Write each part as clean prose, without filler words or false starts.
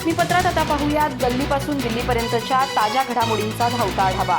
बातमीपत्रात आता पाहूयात गल्लीपासून दिल्लीपर्यंतच्या ताज्या घडामोडींचा धावता आढावा।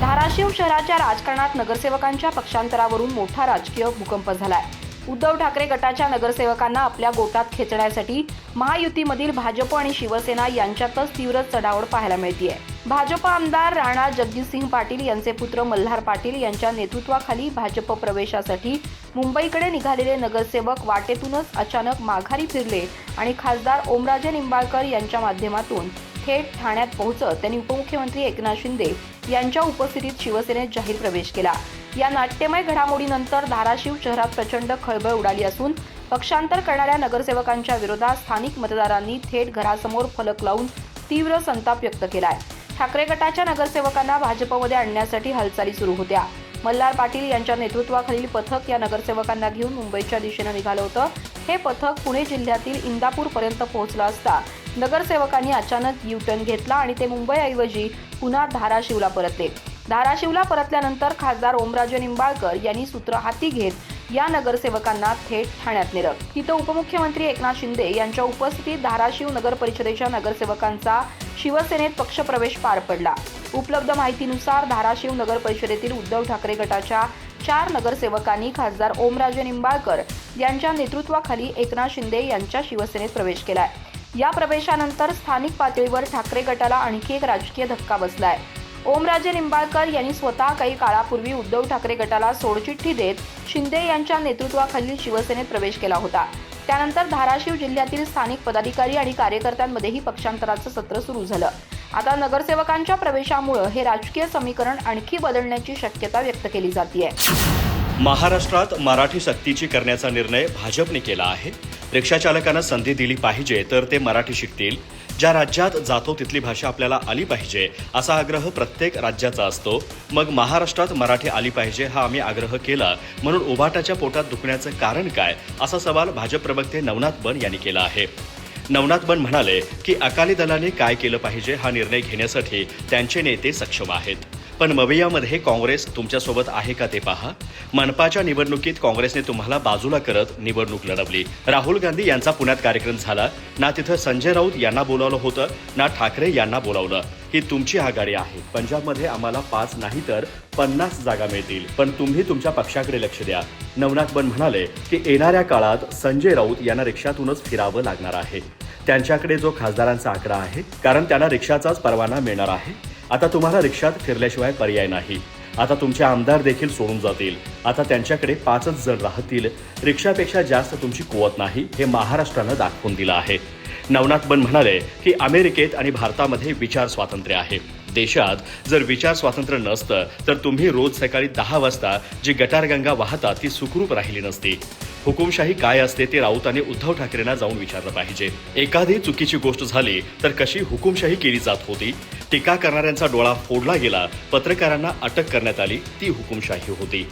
धाराशिव शहराच्या राजकारणात नगरसेवकांच्या पक्षांतरावरून मोठा राजकीय भूकंप झालाय। उद्धव ठाकरे गटाच्या नगरसेवकांना आपल्या गोटात खेचण्यासाठी महायुतीमधील भाजप आणि शिवसेना यांच्यातच तीव्र चढाओढ पाहायला मिळतेय। भाजप आमदार राणा जगजितसिंह पाटील यांचे पुत्र मल्हार पाटील यांच्या नेतृत्वाखाली भाजप प्रवेशासाठी मुंबईकडे निघालेले नगरसेवक वाटेतूनच अचानक माघारी फिरले आणि खासदार ओमराजे निंबाळकर यांच्या माध्यमातून थेट ठाण्यात पोहोचत त्यांनी उपमुख्यमंत्री एकनाथ शिंदे यांच्या उपस्थितीत शिवसेनेत जाहीर प्रवेश केला। या नाट्यमय घडामोडीनंतर धाराशिव शहरात प्रचंड खळबळ उडाली असून पक्षांतर करणाऱ्या नगरसेवकांच्या विरोधात स्थानिक मतदारांनी थेट घरासमोर फलक लावून तीव्र संताप व्यक्त केलाय। ठाकरे गटाच्या नगरसेवकांना भाजपमध्ये आणण्यासाठी हालचाली सुरू होत्या। मल्हार पाटील यांच्या नेतृत्वाखालील पथक या नगरसेवकांना घेऊन मुंबईच्या दिशेने निघालं होतं। हे पथक पुणे जिल्ह्यातील इंदापूर पर्यंत पोहोचलं असता नगरसेवकांनी अचानक यू-टर्न घेतला आणि ते मुंबईऐवजी पुन्हा धाराशिवला परतले। धाराशिवला परतल्यानंतर खासदार ओमराजे निंबाळकर यांनी सूत्र हाती घेत या नगरसेवकांना थेट ठाण्यात नेलं। तिथं उपमुख्यमंत्री एकनाथ शिंदे यांच्या उपस्थितीत धाराशिव नगर परिषदेच्या नगरसेवकांचा शिवसेनेत पक्षप्रवेश पार पडला। उपलब्ध माहितीनुसार धाराशिव नगर परिषदेतील उद्धव ठाकरे गटाच्या 4 नगरसेवकांनी खासदार ओमराजे निंबाळकर यांच्या नेतृत्वाखाली एकनाथ शिंदे यांच्या शिवसेनेत प्रवेश केलाय। या प्रवेशानंतर स्थानिक पातळीवर ठाकरे गटाला आणखी एक राजकीय धक्का बसलाय। ओमराजे निंबाळकर यांनी स्वतः काही काळापूर्वी उद्धव ठाकरे गटाला सोडचिठ्ठी देत शिंदे यांच्या नेतृत्वाखालील शिवसेनेत प्रवेश केला होता। त्यानंतर धाराशिव जिल्ह्यातील स्थानिक पदाधिकारी आणि कार्यकर्त्यांमध्येही पक्षांतराचं सत्र सुरू झालं। आता नगरसेवकांच्या प्रवेशामुळे हे राजकीय समीकरण आणखी बदलण्याची शक्यता व्यक्त केली जाते। महाराष्ट्रात मराठी सक्तीची करण्याचा निर्णय भाजपने केला आहे। रिक्षा चालकांना संधी दिली पाहिजे तर ते मराठी शिकतील। ज्या राज्यात जातो तिथली भाषा आपल्याला आली पाहिजे असा आग्रह प्रत्येक राज्याचा असतो। मग महाराष्ट्रात मराठी आली पाहिजे हा आम्ही आग्रह केला म्हणून उभाटाच्या पोटात दुखण्याचं कारण काय असा सवाल भाजप प्रवक्ते नवनाथ बन यांनी केला आहे। नवनाथ बन म्हणाले की अकाली दलाने काय केलं पाहिजे हा निर्णय घेण्यासाठी त्यांचे नेते सक्षम आहेत, पण मवियामध्ये काँग्रेस तुमच्यासोबत आहे का ते पहा। मनपाच्या निवडणुकीत काँग्रेसने तुम्हाला बाजूला करत निवडणूक लढवली। राहुल गांधी यांचा पुण्यात कार्यक्रम झाला ना, तिथं संजय राऊत यांना बोलावलं होतं ना ठाकरे यांना बोलावलं। ही तुमची आघाडी आहे। पंजाबमध्ये आम्हाला 5 नाही तर 50 जागा मिळतील, पण तुम्ही तुमच्या पक्षाकडे लक्ष द्या। नवनाथ बन म्हणाले की येणाऱ्या काळात संजय राऊत यांना रिक्षातूनच फिरावं लागणार आहे। त्यांच्याकडे जो खासदारांचा आकडा आहे, कारण त्यांना रिक्षाचाच परवाना मिळणार आहे। आता तुम्हाला रिक्षात फिरल्याशिवाय पर्याय नाही। आता तुमचे आमदार देखील सोडून जातील। आता त्यांच्याकडे 5च जण राहतील। रिक्षापेक्षा जास्त तुमची कुवत नाही हे महाराष्ट्रानं दाखवून दिलं आहे। नवनाथ बन म्हणाले की अमेरिकेत आणि भारतामध्ये विचार स्वातंत्र्य आहे। देशात जर विचार स्वातंत्र्य नसतं तर तुम्ही रोज सकाळी 10 वाजता जी गटारगंगा वाहता ती सुखरूप राहिली नसती। हुकुमशाही काय असते ते राऊतांनी उद्धव ठाकरेंना जाऊन विचारलं पाहिजे। एखादी चुकीची गोष्ट झाली तर कशी हुकुमशाही केली जात होती। टीका करणाऱ्यांचा डोळा फोडला गेला, पत्रकारांना अटक करण्यात आली, ती हुकुमशाही होती।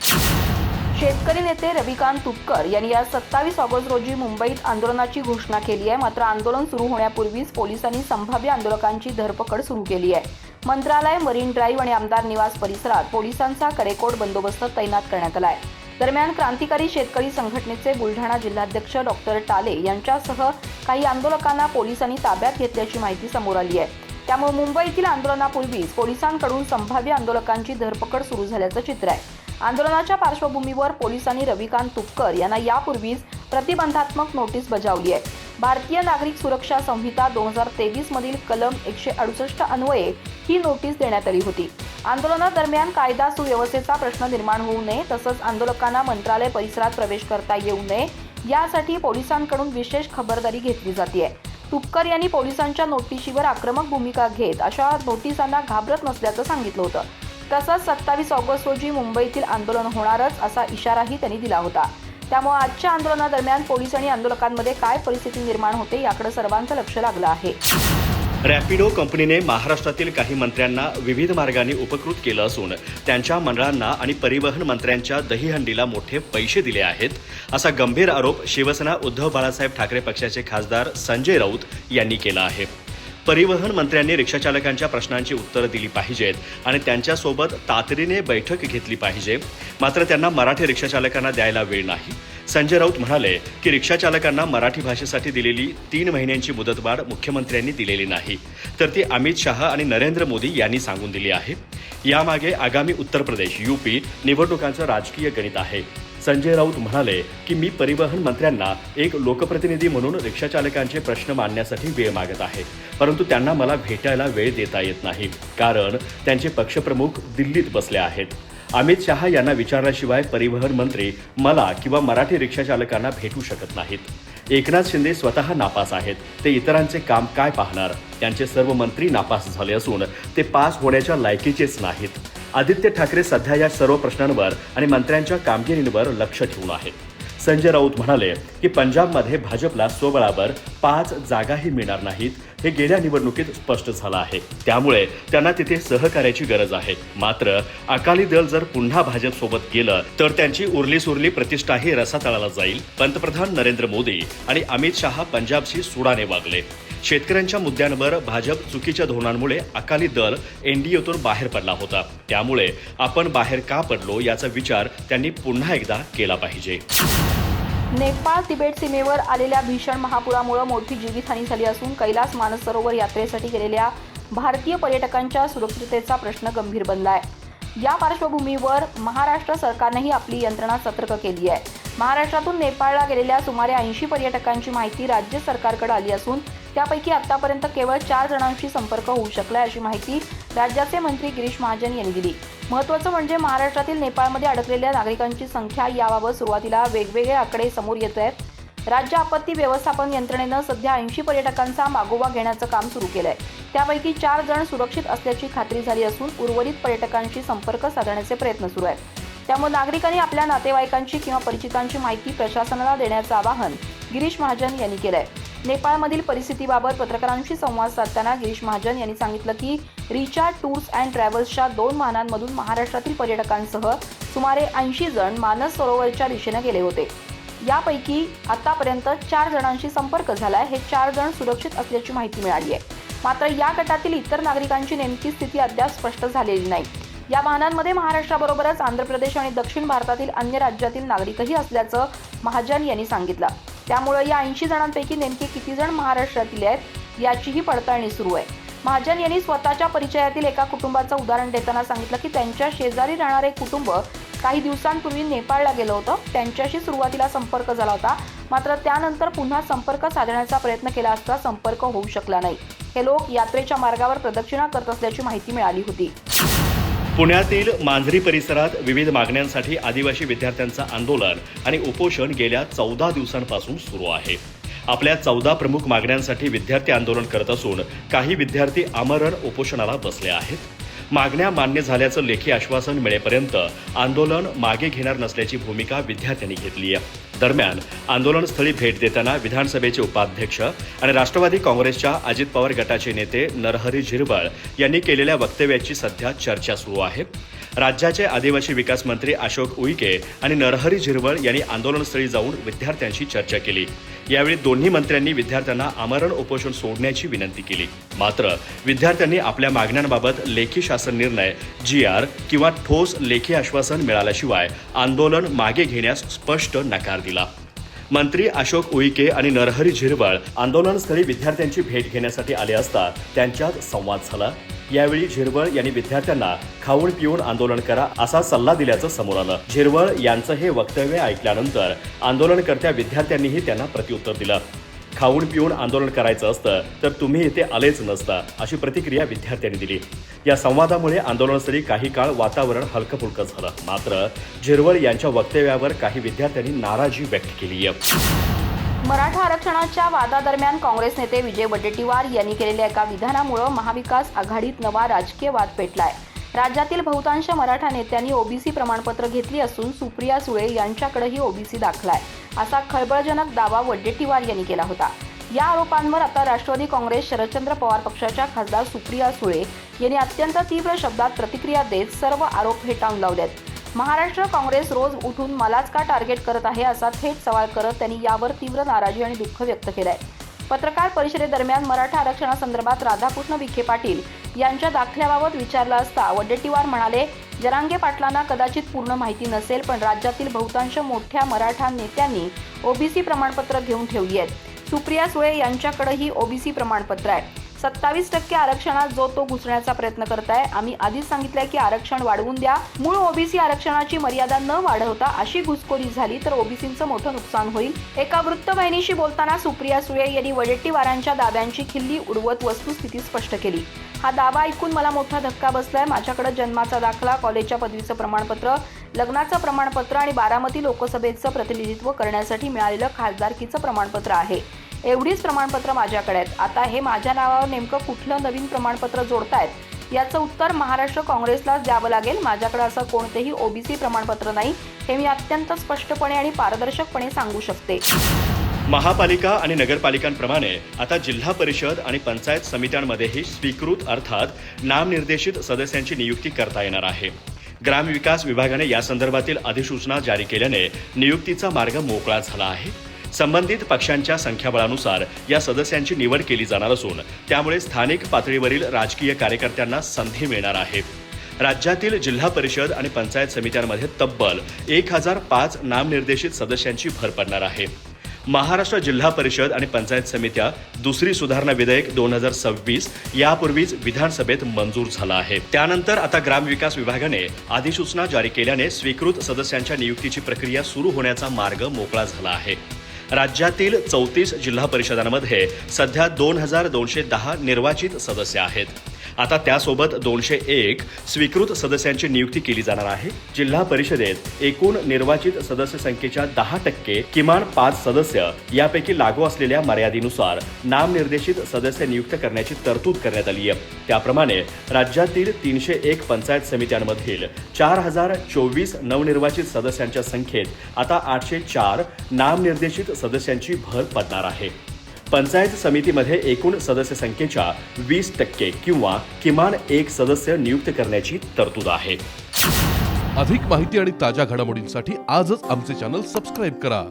शेतकरी नेते रविकांत तुपकर यांनी या 27 ऑगस्ट रोजी मुंबईत आंदोलनाची घोषणा केली आहे। मात्र आंदोलन सुरू होण्यापूर्वीच पोलिसांनी संभाव्य आंदोलकांची धरपकड सुरू केली आहे। मंत्रालय, मरीन ड्राईव्ह आणि आमदार निवास परिसरात पोलिसांचा कडेकोट बंदोबस्त तैनात करण्यात आलाय। दरम्यान क्रांतिकारी शेतकरी संघटनेचे बुलढाणा जिल्हाध्यक्ष डॉक्टर टाले यांच्यासह काही आंदोलकांना पोलिसांनी ताब्यात घेतल्याची माहिती समोर आली आहे। त्यामुळे मुंबईतील आंदोलनापूर्वीच पोलिसांकडून संभाव्य आंदोलकांची धरपकड सुरू झाल्याचं चित्र आहे। आंदोलनाच्या पार्श्वभूमीवर पोलिसांनी रविकांत तुपकर यांना यापूर्वीच प्रतिबंधात्मक नोटीस बजावली आहे। भारतीय नागरिक सुरक्षा संहिता 2023 मधील कलम 168 अन्वये ही नोटीस देण्यात आली होती। आंदोलनादरम्यान कायदा सुव्यवस्थेचा प्रश्न निर्माण होऊ नये, तसंच आंदोलकांना मंत्रालय परिसरात प्रवेश करता येऊ नये यासाठी पोलिसांकडून विशेष खबरदारी घेतली जाते। तुपकर यांनी पोलिसांच्या नोटीशीवर आक्रमक भूमिका घेत अशा नोटिसांना घाबरत नसल्याचं सांगितलं होतं। तसंच 27 ऑगस्ट रोजी मुंबईतील आंदोलन होणारच असा इशाराही त्यांनी दिला होता। त्यामुळे आजच्या आंदोलनादरम्यान पोलीस आणि आंदोलकांमध्ये काय परिस्थिती निर्माण होते याकडे सर्वांचं लक्ष लागलं आहे। रॅपिडो कंपनीने महाराष्ट्रातील काही मंत्र्यांना विविध मार्गांनी उपकृत केलं असून त्यांच्या मंडळांना आणि परिवहन मंत्र्यांच्या दहीहंडीला मोठे पैसे दिले आहेत, असा गंभीर आरोप शिवसेना उद्धव बाळासाहेब ठाकरे पक्षाचे खासदार संजय राऊत यांनी केला आहे। परिवहन मंत्र्यांनी रिक्षाचालकांच्या प्रश्नांची उत्तरं दिली पाहिजेत आणि त्यांच्यासोबत तातडीने बैठक घेतली पाहिजे। मात्र त्यांना मराठी रिक्षाचालकांना द्यायला वेळ नाही। संजय राऊत म्हणाले की रिक्षा चालकांना मराठी भाषेसाठी दिलेली 3 महिन्यांची मुदतवाढ मुख्यमंत्र्यांनी दिलेली नाही, तर ती अमित शहा आणि नरेंद्र मोदी यांनी सांगून दिली आहे. यामागे आगामी उत्तर प्रदेश, यूपी निवडणुकांचं राजकीय गणित आहे. संजय राऊत म्हणाले की मी परिवहन मंत्र्यांना एक लोकप्रतिनिधी म्हणून रिक्षा चालकांचे प्रश्न मांडण्यासाठी वेळ मागत आहे, परंतु त्यांना मला भेटायला वेळ देता येत नाही, कारण त्यांचे पक्षप्रमुख दिल्लीत बसले आहेत. अमित शहा यांना विचारल्याशिवाय परिवहन मंत्री मला किंवा मराठी रिक्षा चालकांना भेटू शकत नाहीत. एकनाथ शिंदे स्वतः नापास आहेत, ते इतरांचे काम काय पाहणार? त्यांचे सर्व मंत्री नापास झाले असून ते पास होण्याच्या लायकीचेच नाहीत. आदित्य ठाकरे सध्या या सर्व प्रश्नांवर आणि मंत्र्यांच्या कामगिरीवर लक्ष ठेवून आहेत. संजय राऊत म्हणाले की पंजाबमध्ये भाजपला स्वबळावर 5 जागाही मिळणार नाहीत, हे गेल्या निवडणुकीत स्पष्ट झालं आहे. त्यामुळे त्यांना तिथे सहकार्याची गरज आहे. मात्र अकाली दल जर पुन्हा भाजपसोबत गेलं तर त्यांची उरली प्रतिष्ठाही रसातळाला जाईल. पंतप्रधान नरेंद्र मोदी आणि अमित शहा पंजाबशी सुडाने वागले. शेतकऱ्यांच्या मुद्द्यांवर भाजप चुकीच्या धोरणांमुळे अकाली दल एनडीएतून बाहेर पडला होता. त्यामुळे आपण बाहेर का पडलो याचा विचार त्यांनी पुन्हा एकदा केला पाहिजे. नेपाळ तिबेट सीमेवर आलेल्या भीषण महापुरामुळे मोठी जीवितहानी झाली असून कैलास मानसरोवर यात्रेसाठी गेलेल्या भारतीय पर्यटकांच्या सुरक्षिततेचा प्रश्न गंभीर बनला आहे. या पार्श्वभूमीवर महाराष्ट्र सरकारनेही आपली यंत्रणा सतर्क केली आहे. महाराष्ट्रातून नेपाळला गेलेल्या सुमारे 80 पर्यटकांची माहिती राज्य सरकारकडे आली असून त्यापैकी आतापर्यंत केवळ 4 जणांशी संपर्क होऊ शकलाय, अशी माहिती राज्याचे मंत्री गिरीश महाजन यांनी दिली. महत्त्वाचं म्हणजे महाराष्ट्रातील नेपाळमध्ये अडकलेल्या नागरिकांची संख्या याबाबत सुरुवातीला वेगवेगळे आकडे समोर येत आहेत. राज्य आपत्ती व्यवस्थापन यंत्रणेनं सध्या 80 पर्यटकांचा मागोवा घेण्याचं काम सुरू केलंय. त्यापैकी 4 जण सुरक्षित असल्याची खात्री झाली असून उर्वरित पर्यटकांशी संपर्क साधण्याचे प्रयत्न सुरू आहेत. त्यामुळे नागरिकांनी आपल्या नातेवाईकांची किंवा परिचितांची माहिती प्रशासनाला देण्याचं आवाहन गिरीश महाजन यांनी केलंय. नेपाळमधील परिस्थितीबाबत पत्रकारांशी संवाद साधताना गिरीश महाजन यांनी सांगितलं की रिचार्ड टूर्स अँड ट्रॅव्हल्सच्या 2 वाहनांमधून महाराष्ट्रातील पर्यटकांसह सुमारे 80 जण मानस सरोवरच्या दिशेने गेले होते. यापैकी आतापर्यंत 4 जणांशी संपर्क झालाय. हे 4 जण सुरक्षित असल्याची माहिती मिळाली आहे. मात्र या गटातील इतर नागरिकांची नेमकी स्थिती अद्याप स्पष्ट झालेली नाही. या वाहनांमध्ये महाराष्ट्राबरोबरच आंध्र प्रदेश आणि दक्षिण भारतातील अन्य राज्यातील नागरिकही असल्याचं महाजन यांनी सांगितलं. त्यामुळे या 80 जणांपैकी नेमके किती जण महाराष्ट्रातील आहेत याचीही पडताळणी सुरू आहे. महाजन यांनी स्वतःच्या परिचयातील एका कुटुंबाचं उदाहरण देताना सांगितलं की त्यांच्या शेजारी राहणारे कुटुंब काही दिवसांपूर्वी नेपाळला गेलं होतं. त्यांच्याशी सुरुवातीला संपर्क झाला होता, मात्र त्यानंतर पुन्हा संपर्क साधण्याचा प्रयत्न केला असता संपर्क होऊ शकला नाही. हे लोक यात्रेच्या मार्गावर प्रदक्षिणा करत असल्याची माहिती मिळाली होती. पुण्यातील मांजरी परिसरात विविध मागण्यांसाठी आदिवासी विद्यार्थ्यांचं आंदोलन आणि उपोषण गेल्या 14 दिवसांपासून सुरू आहे. आपल्या 14 प्रमुख मागण्यांसाठी विद्यार्थी आंदोलन करत असून काही विद्यार्थी आमरण उपोषणाला बसले आहेत. मागण्या मान्य झाल्याचं लेखी आश्वासन मिळेपर्यंत आंदोलन मागे घेणार नसल्याची भूमिका विद्यार्थ्यांनी घेतली आहे. दरम्यान आंदोलनस्थळी भेट देताना विधानसभेचे उपाध्यक्ष आणि राष्ट्रवादी काँग्रेसच्या अजित पवार गटाचे नेते नरहरी झिरवळ यांनी केलेल्या वक्तव्याची सध्या चर्चा सुरू आहे. राज्याचे आदिवासी विकास मंत्री अशोक उईके आणि नरहरी झिरवळ यांनी आंदोलनस्थळी जाऊन विद्यार्थ्यांशी चर्चा केली. यावेळी दोन्ही मंत्र्यांनी विद्यार्थ्यांना आमरण उपोषण सोडण्याची विनंती केली. मात्र विद्यार्थ्यांनी आपल्या मागण्यांबाबत लेखी शासन निर्णय, GR किंवा ठोस लेखी आश्वासन मिळाल्याशिवाय आंदोलन मागे घेण्यास स्पष्ट नकार दिला. मंत्री अशोक उईके आणि नरहरी झिरवळ आंदोलनस्थळी विद्यार्थ्यांची भेट घेण्यासाठी आले असता त्यांच्यात संवाद झाला. यावेळी झिरवळ यांनी विद्यार्थ्यांना खाऊन पिऊन आंदोलन करा असा सल्ला दिल्याचं समोर आलं. झिरवळ यांचं हे वक्तव्य ऐकल्यानंतर आंदोलनकर्त्या विद्यार्थ्यांनीही त्यांना प्रत्युत्तर दिलं. खाऊन पिऊन आंदोलन करायचं असतं तर तुम्ही इथे आलेच नसता, अशी प्रतिक्रिया विद्यार्थ्यांनी दिली. या संवादामुळे आंदोलनस्थळी काही काळ वातावरण हलकंफुलकं झालं. मात्र झिरवळ यांच्या वक्तव्यावर काही विद्यार्थ्यांनी नाराजी व्यक्त केली आहे. मराठा आरक्षणाच्या वादादरम्यान काँग्रेस नेते विजय वडेट्टीवार यांनी केलेल्या एका विधानामुळे महाविकास आघाडीत नवा राजकीय वाद पेटलाय. राज्यातील बहुतांश मराठा नेत्यांनी ओबीसी प्रमाणपत्र घेतली असून सुप्रिया सुळे यांच्याकडेही ओबीसी दाखलाय, असा खळबळजनक दावा वडेट्टीवार यांनी केला होता. या आरोपांवर आता राष्ट्रवादी काँग्रेस शरदचंद्र पवार पक्षाच्या खासदार सुप्रिया सुळे यांनी अत्यंत तीव्र शब्दात प्रतिक्रिया देत सर्व आरोप फेटाळून लावलेत. महाराष्ट्र काँग्रेस रोज उठून मलाच का टार्गेट करत आहे असा थेट सवाल करत त्यांनी यावर तीव्र नाराजी आणि दुःख व्यक्त केलंय. पत्रकार परिषदेदरम्यान मराठा आरक्षणासंदर्भात राधाकृष्ण विखे पाटील यांच्या दाखल्याबाबत विचारलं असता वडेट्टीवार म्हणाले, जरांगे पाटलांना कदाचित पूर्ण माहिती नसेल, पण राज्यातील बहुतांश मोठ्या मराठा नेत्यांनी ओबीसी प्रमाणपत्र घेऊन ठेवली आहेत. सुप्रिया सुळे यांच्याकडेही ओबीसी प्रमाणपत्र आहे. 27% आरक्षणात जो तो घुसण्याचा प्रयत्न करताय. आम्ही आधीच सांगितलंय की आरक्षण वाढवून द्या. मूळ ओबीसी आरक्षणाची मर्यादा न वाढवता अशी घुसखोरी झाली तर ओबीसींचं मोठं नुकसान होईल. एका वृत्तवाहिनीशी बोलताना सुप्रिया सुळे यांनी वडेट्टीवारांच्या दाव्यांची खिल्ली उडवत वस्तुस्थिती स्पष्ट केली. हा दावा ऐकून मला मोठा धक्का बसलाय. माझ्याकडे जन्माचा दाखला, कॉलेजच्या पदवीचं प्रमाणपत्र, लग्नाचं प्रमाणपत्र आणि बारामती लोकसभेचं प्रतिनिधित्व करण्यासाठी मिळालेलं खासदारकीचं प्रमाणपत्र आहे. एवढीच प्रमाणपत्र माझ्याकडे आहेत. आता हे माझ्या नावावर नेमकं कुठलं नवीन प्रमाणपत्र जोडतायत याचं उत्तर महाराष्ट्र काँग्रेसलाच द्यावं लागेल. माझ्याकडे असं कोणतेही ओबीसी प्रमाणपत्र नाही, हे मी अत्यंत स्पष्टपणे आणि पारदर्शकपणे सांगू शकते. महापालिका आणि नगरपालिकांप्रमाणे आता जिल्हा परिषद आणि पंचायत समित्यांमध्येही स्वीकृत अर्थात नामनिर्देशित सदस्यांची नियुक्ती करता येणार आहे. ग्रामविकास विभागाने या संदर्भातील अधिसूचना जारी केल्याने नियुक्तीचा मार्ग मोकळा झाला आहे. संबंधित पक्षांच्या संख्याबळानुसार या सदस्यांची निवड केली जाणार असून त्यामुळे स्थानिक पातळीवरील राजकीय कार्यकर्त्यांना संधी मिळणार आहे. राज्यातील जिल्हा परिषद आणि पंचायत समित्यांमध्ये तब्बल 1005 नामनिर्देशित सदस्यांची भर पडणार आहे. महाराष्ट्र जिल्हा परिषद आणि पंचायत समित्या दुसरी सुधारणा विधेयक 2026 यापूर्वीच विधानसभेत मंजूर झाला आहे. त्यानंतर आता ग्रामविकास विभागाने अधिसूचना जारी केल्याने स्वीकृत सदस्यांच्या नियुक्तीची प्रक्रिया सुरू होण्याचा मार्ग मोकळा झाला आहे. राज्यातील 34 जिल्हा परिषदांमध्ये सध्या 2210 निर्वाचित सदस्य आहेत. आता त्यासोबत 201 स्वीकृत सदस्यांची नियुक्ती केली जाणार आहे. जिल्हा परिषदेत एकूण निर्वाचित सदस्य संख्येच्या 10% किमान 5 सदस्य यापैकी लागू असलेल्या मर्यादेनुसार नामनिर्देशित सदस्य नियुक्त करण्याची तरतूद करण्यात आली आहे. त्याप्रमाणे राज्यातील 301 पंचायत समित्यांमधील 4024 नवनिर्वाचित सदस्यांच्या संख्येत आता 804 नामनिर्देशित सदस्यांची भर पडणार आहे. पंचायत समितीमध्ये एकूण सदस्य संख्येच्या 20% किंवा किमान एक सदस्य नियुक्त करण्याची तरतूद आहे. अधिक माहिती आणि ताज्या घडामोडींसाठी आजच आमचे चॅनल सबस्क्राईब करा.